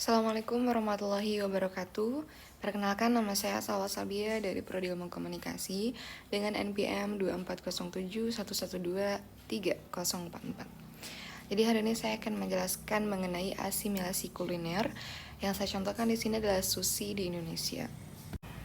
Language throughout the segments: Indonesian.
Assalamualaikum warahmatullahi wabarakatuh. Perkenalkan, nama saya Salwa Sabia dari Prodi Ilmu Komunikasi dengan NPM 240711230044. Jadi hari ini saya akan menjelaskan mengenai asimilasi kuliner. Yang saya contohkan di sini adalah sushi di Indonesia.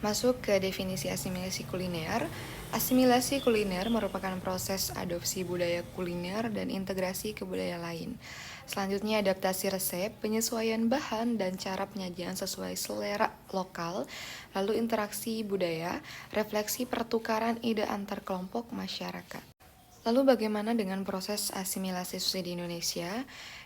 Masuk ke definisi asimilasi kuliner. Asimilasi kuliner merupakan proses adopsi budaya kuliner dan integrasi ke budaya lain. Selanjutnya adaptasi resep, penyesuaian bahan dan cara penyajian sesuai selera lokal, lalu interaksi budaya, refleksi pertukaran ide antar kelompok masyarakat. Lalu bagaimana dengan proses asimilasi sushi di Indonesia?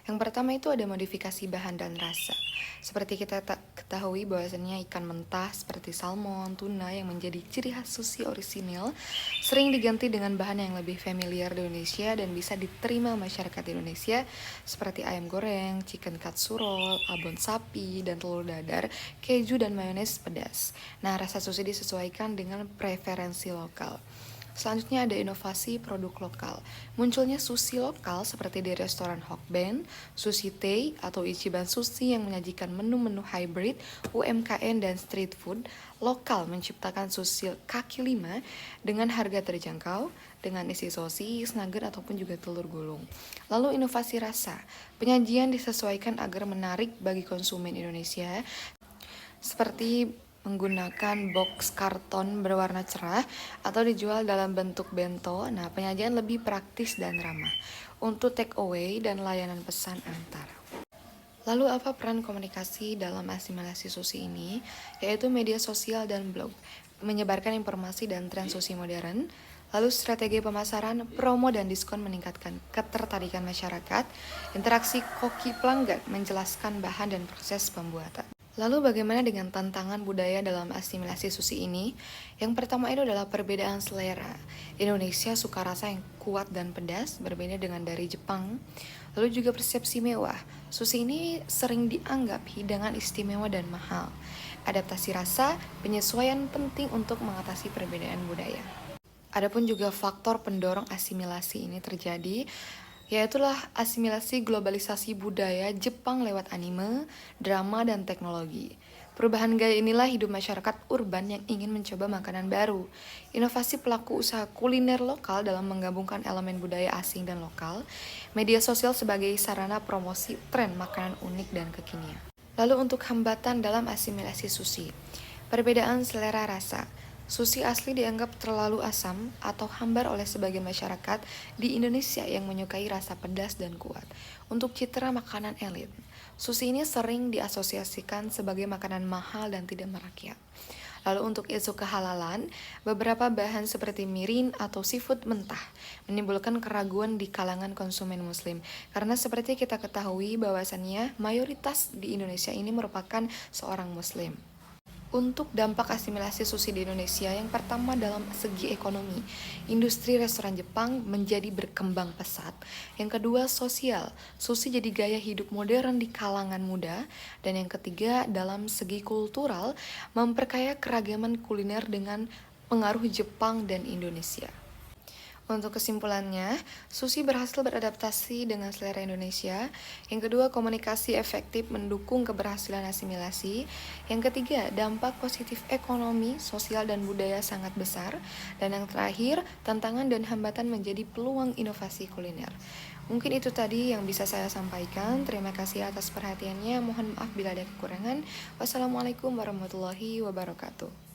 Yang pertama itu ada modifikasi bahan dan rasa. Seperti kita ketahui bahwasannya ikan mentah seperti salmon, tuna yang menjadi ciri khas sushi orisinil sering diganti dengan bahan yang lebih familiar di Indonesia dan bisa diterima masyarakat Indonesia seperti ayam goreng, chicken katsu roll, abon sapi, dan telur dadar, keju dan mayones pedas. Nah, rasa sushi disesuaikan dengan preferensi lokal. Selanjutnya ada inovasi produk lokal. Munculnya sushi lokal seperti di restoran Hokben, Sushi Tei, atau Ichiban Sushi yang menyajikan menu-menu hybrid, UMKM, dan street food lokal menciptakan sushi kaki lima dengan harga terjangkau, dengan isi sosis, nugget, ataupun juga telur gulung. Lalu inovasi rasa. Penyajian disesuaikan agar menarik bagi konsumen Indonesia, seperti menggunakan box karton berwarna cerah atau dijual dalam bentuk bento. Nah, penyajian lebih praktis dan ramah untuk take away dan layanan pesan antar. Lalu apa peran komunikasi dalam asimilasi sushi ini? Yaitu media sosial dan blog, menyebarkan informasi dan tren sushi modern. Lalu strategi pemasaran, promo dan diskon meningkatkan ketertarikan masyarakat. Interaksi koki pelanggan menjelaskan bahan dan proses pembuatan. Lalu bagaimana dengan tantangan budaya dalam asimilasi sushi ini? Yang pertama itu adalah perbedaan selera. Indonesia suka rasa yang kuat dan pedas, berbeda dengan dari Jepang. Lalu juga persepsi mewah. Sushi ini sering dianggap hidangan istimewa dan mahal. Adaptasi rasa, penyesuaian penting untuk mengatasi perbedaan budaya. Adapun juga faktor pendorong asimilasi ini terjadi, yaitulah asimilasi globalisasi budaya Jepang lewat anime, drama, dan teknologi. Perubahan gaya inilah hidup masyarakat urban yang ingin mencoba makanan baru. Inovasi pelaku usaha kuliner lokal dalam menggabungkan elemen budaya asing dan lokal. Media sosial sebagai sarana promosi tren makanan unik dan kekinian. Lalu untuk hambatan dalam asimilasi sushi. Perbedaan selera rasa. Sushi asli dianggap terlalu asam atau hambar oleh sebagian masyarakat di Indonesia yang menyukai rasa pedas dan kuat. Untuk citra makanan elit, sushi ini sering diasosiasikan sebagai makanan mahal dan tidak merakyat. Lalu untuk isu kehalalan, beberapa bahan seperti mirin atau seafood mentah menimbulkan keraguan di kalangan konsumen muslim. Karena seperti kita ketahui bahwasannya mayoritas di Indonesia ini merupakan seorang muslim. Untuk dampak asimilasi sushi di Indonesia, yang pertama dalam segi ekonomi, industri restoran Jepang menjadi berkembang pesat. Yang kedua, sosial, sushi jadi gaya hidup modern di kalangan muda. Dan yang ketiga, dalam segi kultural, memperkaya keragaman kuliner dengan pengaruh Jepang dan Indonesia. Untuk kesimpulannya, sushi berhasil beradaptasi dengan selera Indonesia. Yang kedua, komunikasi efektif mendukung keberhasilan asimilasi. Yang ketiga, dampak positif ekonomi, sosial, dan budaya sangat besar. Dan yang terakhir, tantangan dan hambatan menjadi peluang inovasi kuliner. Mungkin itu tadi yang bisa saya sampaikan. Terima kasih atas perhatiannya. Mohon maaf bila ada kekurangan. Wassalamualaikum warahmatullahi wabarakatuh.